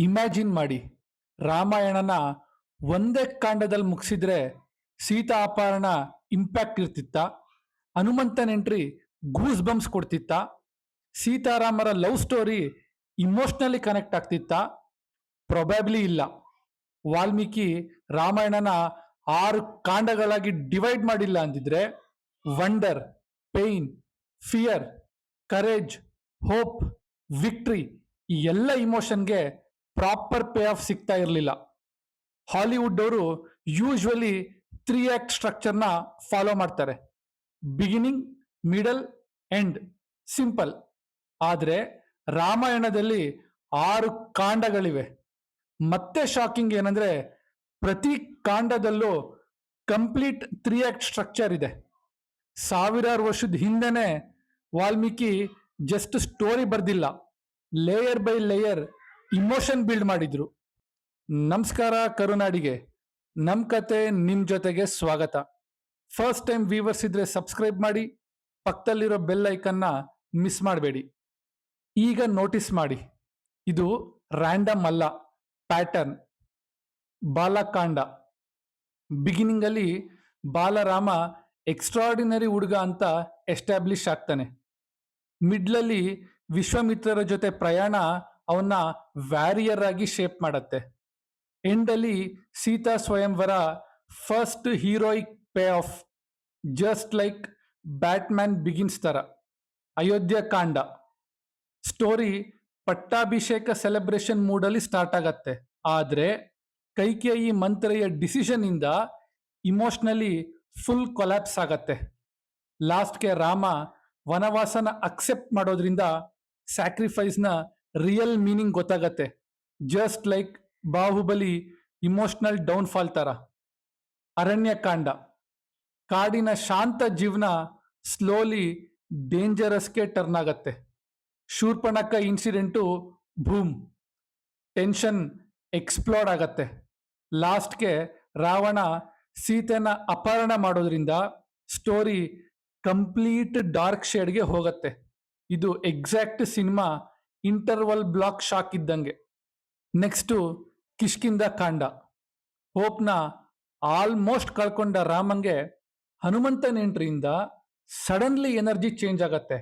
Imagine ಮಾಡಿ, ರಾಮಾಯಣನ ಒಂದೇ ಕಾಂಡದಲ್ಲಿ ಮುಗಿಸಿದ್ರೆ ಸೀತಾ ಅಪಹರಣ ಇಂಪ್ಯಾಕ್ಟ್ ಇರ್ತಿತ್ತ? ಹನುಮಂತನ ಎಂಟ್ರಿ ಗೂಸ್ ಬಂಪ್ಸ್ ಕೊಡ್ತಿತ್ತ? ಸೀತಾರಾಮರ ಲವ್ ಸ್ಟೋರಿ ಇಮೋಷ್ನಲಿ ಕನೆಕ್ಟ್ ಆಗ್ತಿತ್ತ? ಪ್ರೊಬ್ಯಾಬ್ಲಿ ಇಲ್ಲ. ವಾಲ್ಮೀಕಿ ರಾಮಾಯಣನ 6 ಕಾಂಡಗಳಾಗಿ ಡಿವೈಡ್ ಮಾಡಿಲ್ಲ ಅಂದಿದ್ರೆ wonder, pain, fear, courage, hope, victory ಈ ಎಲ್ಲ ಇಮೋಷನ್ಗೆ ಪ್ರಾಪರ್ ಪೇ ಆಫ್ ಸಿಗ್ತಾ ಇರಲಿಲ್ಲ. ಹಾಲಿವುಡ್ ಅವರು ಯೂಶ್ವಲಿ 3 ಆಕ್ಟ್ ಸ್ಟ್ರಕ್ಚರ್ನ ಫಾಲೋ ಮಾಡ್ತಾರೆ. Beginning, middle, end, simple. ಆದರೆ ರಾಮಾಯಣದಲ್ಲಿ 6 ಕಾಂಡಗಳಿವೆ. ಮತ್ತೆ ಶಾಕಿಂಗ್ ಏನಂದ್ರೆ ಪ್ರತಿ ಕಾಂಡದಲ್ಲೂ ಕಂಪ್ಲೀಟ್ 3 ಆಕ್ಟ್ ಸ್ಟ್ರಕ್ಚರ್ ಇದೆ. ಸಾವಿರಾರು ವರ್ಷದ ಹಿಂದೆನೆ ವಾಲ್ಮೀಕಿ ಜಸ್ಟ್ ಸ್ಟೋರಿ ಬರ್ದಿಲ್ಲ, layer by layer emotion build ಮಾಡಿದ್ರು. ನಮಸ್ಕಾರ ಕರುನಾಡಿಗೆ, ನಮ್ ಕತೆ ನಿಮ್ ಜೊತೆಗೆ ಸ್ವಾಗತ. ಫಸ್ಟ್ ಟೈಮ್ ವ್ಯೂವರ್ಸ್ ಇದ್ರೆ ಸಬ್ಸ್ಕ್ರೈಬ್ ಮಾಡಿ, ಪಕ್ಕದಲ್ಲಿರೋ ಬೆಲ್ ಐಕನ್ನ ಮಿಸ್ ಮಾಡಬೇಡಿ. ಈಗ ನೋಟಿಸ್ ಮಾಡಿ, ಇದು ರ್ಯಾಂಡಮ್ ಅಲ್ಲ, ಪ್ಯಾಟರ್ನ್. ಬಾಲಕಾಂಡ ಬಿಗಿನಿಂಗ್ ಅಲ್ಲಿ ಬಾಲರಾಮ ಎಕ್ಸ್ಟ್ರಾರ್ಡಿನರಿ ಹುಡುಗ ಅಂತ ಎಸ್ಟಾಬ್ಲಿಷ್ ಆಗ್ತಾನೆ. ಮಿಡ್ಲಲ್ಲಿ ವಿಶ್ವಾಮಿತ್ರರ ಜೊತೆ ಪ್ರಯಾಣ ಅವನ್ನ ವ್ಯಾರಿಯರ್ ಆಗಿ ಶೇಪ್ ಮಾಡತ್ತೆ. ಎಂಡಲ್ಲಿ Sita Swayamvara first heroic payoff, just like Batman Begins ತರ. ಅಯೋಧ್ಯ ಕಾಂಡ ಸ್ಟೋರಿ ಪಟ್ಟಾಭಿಷೇಕ ಸೆಲೆಬ್ರೇಷನ್ ಮೂಡಲ್ಲಿ ಸ್ಟಾರ್ಟ್ ಆಗತ್ತೆ. ಆದ್ರೆ ಕೈಕೇಯಿ ಮಂತ್ರೆಯ ಡಿಸಿಷನ್ ಇಂದ ಇಮೋಷ್ನಲಿ ಫುಲ್ ಕೊಲ್ಯಾಪ್ಸ್ ಆಗತ್ತೆ. ಲಾಸ್ಟ್ಗೆ ರಾಮ ವನವಾಸನ ಅಕ್ಸೆಪ್ಟ್ ಮಾಡೋದ್ರಿಂದ ಸ್ಯಾಕ್ರಿಫೈಸ್ನ ರಿಯಲ್ ಮೀನಿಂಗ್ ಗೊತ್ತಾಗತ್ತೆ. Just like Baahubali emotional downfall ತರ. ಅರಣ್ಯಕಾಂಡ ಕಾಡಿನ ಶಾಂತ ಜೀವನ ಸ್ಲೋಲಿ ಡೇಂಜರಸ್ಗೆ ಟರ್ನ್ ಆಗತ್ತೆ. Shurpanakha incident boom, tension explode ಆಗತ್ತೆ. ಲಾಸ್ಟ್ಗೆ ರಾವಣ ಸೀತೆನ ಅಪಹರಣ ಮಾಡೋದ್ರಿಂದ ಸ್ಟೋರಿ ಕಂಪ್ಲೀಟ್ ಡಾರ್ಕ್ ಶೇಡ್ಗೆ ಹೋಗತ್ತೆ. ಇದು exact cinema interval block shock ಇದ್ದಂಗೆ. ನೆಕ್ಸ್ಟು ಕಿಷ್ಕಿಂದ ಕಾಂಡ. ಹೋಪ್ನ ಆಲ್ಮೋಸ್ಟ್ ಕಳ್ಕೊಂಡ ರಾಮಂಗೆ ಹನುಮಂತನ ಎಂಟ್ರಿಯಿಂದ ಸಡನ್ಲಿ ಎನರ್ಜಿ ಚೇಂಜ್ ಆಗತ್ತೆ.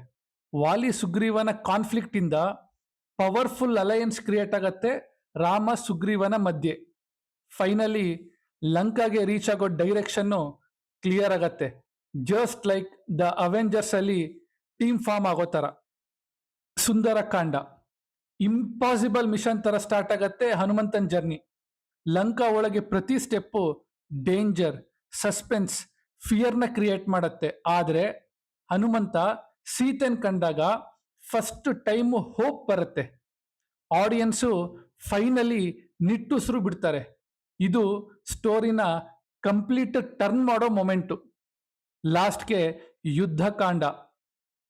ವಾಲಿ ಸುಗ್ರೀವನ ಕಾನ್ಫ್ಲಿಕ್ಟ್ ಇಂದ ಪವರ್ಫುಲ್ ಅಲಯನ್ಸ್ ಕ್ರಿಯೇಟ್ ಆಗತ್ತೆ ರಾಮ ಸುಗ್ರೀವನ ಮಧ್ಯೆ. ಫೈನಲಿ ಲಂಕಾಗೆ ರೀಚ್ ಆಗೋ ಡೈರೆಕ್ಷನ್ನು ಕ್ಲಿಯರ್ ಆಗತ್ತೆ. ಜಸ್ಟ್ ಲೈಕ್ ದ ಅವೆಂಜರ್ಸ್ ಅಲ್ಲಿ ಟೀಮ್ ಫಾರ್ಮ್ ಆಗೋ ತರ. ಸುಂದರ ಕಾಂಡ ಇಂಪಾಸಿಬಲ್ ಮಿಷನ್ ತರ ಸ್ಟಾರ್ಟ್ ಆಗತ್ತೆ ಹನುಮಂತನ್ ಜರ್ನಿ. ಲಂಕಾ ಒಳಗೆ ಪ್ರತಿ ಸ್ಟೆಪ್ಪು ಡೇಂಜರ್, ಸಸ್ಪೆನ್ಸ್, ಫಿಯರ್ನ ಕ್ರಿಯೇಟ್ ಮಾಡತ್ತೆ. ಆದ್ರೆ ಹನುಮಂತ ಸೀತೆನ್ ಕಂಡಾಗ ಫಸ್ಟ್ ಟೈಮ್ ಹೋಪ್ ಬರುತ್ತೆ. ಆಡಿಯನ್ಸು ಫೈನಲಿ ನಿಟ್ಟುಸಿರು ಬಿಡ್ತಾರೆ. ಇದು ಸ್ಟೋರಿನ ಕಂಪ್ಲೀಟ್ ಟರ್ನ್ ಮಾಡೋ ಮೊಮೆಂಟು. ಲಾಸ್ಟ್ಗೆ ಯುದ್ಧ ಕಾಂಡ.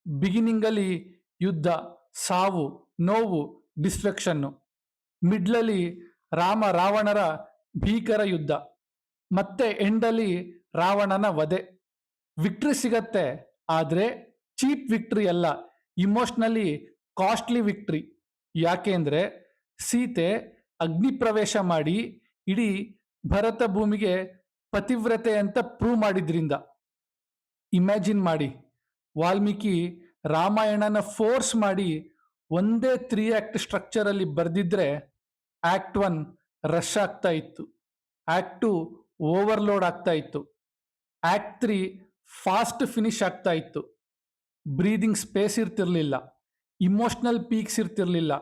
ಬಿಗಿನಿಂಗಲ್ಲಿ ಯುದ್ಧ, ಸಾವು, ನೋವು, ಡಿಸ್ಟ್ರಕ್ಷನ್ನು. ಮಿಡ್ಲಲ್ಲಿ ರಾಮ ರಾವಣರ ಭೀಕರ ಯುದ್ಧ. ಮತ್ತೆ ಎಂಡಲ್ಲಿ ರಾವಣನ ವಧೆ. ವಿಕ್ಟ್ರಿ ಸಿಗತ್ತೆ, ಆದ್ರೆ ಚೀಪ್ ವಿಕ್ಟ್ರಿ ಅಲ್ಲ, ಇಮೋಷ್ನಲಿ ಕಾಸ್ಟ್ಲಿ ವಿಕ್ಟ್ರಿ. ಯಾಕೆಂದ್ರೆ ಸೀತೆ ಅಗ್ನಿ ಪ್ರವೇಶ ಮಾಡಿ ಇಡೀ ಭರತ ಭೂಮಿಗೆ ಪತಿವ್ರತೆ ಅಂತ ಪ್ರೂವ್ ಮಾಡಿದ್ರಿಂದ. ಇಮ್ಯಾಜಿನ್ ಮಾಡಿ, ವಾಲ್ಮೀಕಿ ರಾಮಾಯಣನ ಫೋರ್ಸ್ ಮಾಡಿ ಒಂದೇ 3 ಆಕ್ಟ್ ಸ್ಟ್ರಕ್ಚರ್ ಅಲ್ಲಿ ಬರ್ದಿದ್ರೆ ಆಕ್ಟ್ 1 ರಶ್ ಆಗ್ತಾ ಇತ್ತು, ಆಕ್ಟ್ 2 ಓವರ್ಲೋಡ್ ಆಗ್ತಾ ಇತ್ತು, ಆಕ್ಟ್ 3 ಫಾಸ್ಟ್ ಫಿನಿಶ್ ಆಗ್ತಾ ಇತ್ತು. ಬ್ರೀದಿಂಗ್ ಸ್ಪೇಸ್ ಇರ್ತಿರ್ಲಿಲ್ಲ, ಇಮೋಷನಲ್ ಪೀಕ್ಸ್ ಇರ್ತಿರ್ಲಿಲ್ಲ,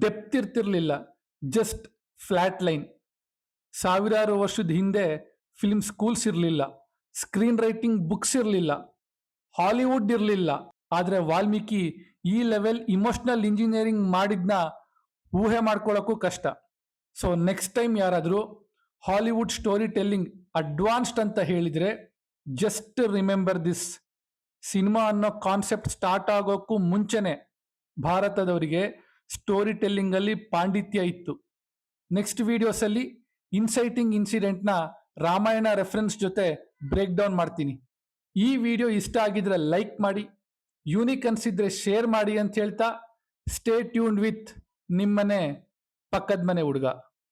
ಡೆಪ್ತ್ ಇರ್ತಿರ್ಲಿಲ್ಲ, ಜಸ್ಟ್ ಫ್ಲಾಟ್ ಲೈನ್. ಸಾವಿರಾರು ವರ್ಷದ ಹಿಂದೆ ಫಿಲ್ಮ್ ಸ್ಕೂಲ್ಸ್ ಇರಲಿಲ್ಲ, ಸ್ಕ್ರೀನ್ ರೈಟಿಂಗ್ ಬುಕ್ಸ್ ಇರಲಿಲ್ಲ, ಹಾಲಿವುಡ್ ಇರಲಿಲ್ಲ. ಆದರೆ ವಾಲ್ಮೀಕಿ ಈ ಲೆವೆಲ್ ಇಮೋಷನಲ್ ಇಂಜಿನಿಯರಿಂಗ್ ಮಾಡಿದ್ನ ಊಹೆ ಮಾಡ್ಕೊಳ್ಳೋಕ್ಕೂ ಕಷ್ಟ. ಸೊ ನೆಕ್ಸ್ಟ್ ಟೈಮ್ ಯಾರಾದರೂ ಹಾಲಿವುಡ್ ಸ್ಟೋರಿ ಟೆಲ್ಲಿಂಗ್ ಅಡ್ವಾನ್ಸ್ಡ್ ಅಂತ ಹೇಳಿದರೆ ಜಸ್ಟ್ ರಿಮೆಂಬರ್ ದಿಸ್. ಸಿನಿಮಾ ಅನ್ನೋ ಕಾನ್ಸೆಪ್ಟ್ ಸ್ಟಾರ್ಟ್ ಆಗೋಕ್ಕೂ ಮುಂಚೆನೆ ಭಾರತದವರಿಗೆ ಸ್ಟೋರಿ ಟೆಲ್ಲಿಂಗಲ್ಲಿ ಪಾಂಡಿತ್ಯ ಇತ್ತು. ನೆಕ್ಸ್ಟ್ ವಿಡಿಯೋಸಲ್ಲಿ ಇನ್ಸೈಟಿಂಗ್ ಇನ್ಸಿಡೆಂಟ್ನ ರಾಮಾಯಣ ರೆಫರೆನ್ಸ್ ಜೊತೆ ಬ್ರೇಕ್ ಡೌನ್ ಮಾಡ್ತೀನಿ. ಈ ವಿಡಿಯೋ ಇಷ್ಟ ಆಗಿದ್ರೆ ಲೈಕ್ ಮಾಡಿ, ಯೂನಿಕ್ ಅನ್ಸಿದ್ರೆ ಶೇರ್ ಮಾಡಿ ಅಂತ ಹೇಳ್ತಾ ಸ್ಟೇ ಟ್ಯೂನ್ಡ್ ವಿತ್ ನಿಮ್ಮನೆ ಪಕ್ಕದ ಮನೆ ಹುಡುಗ.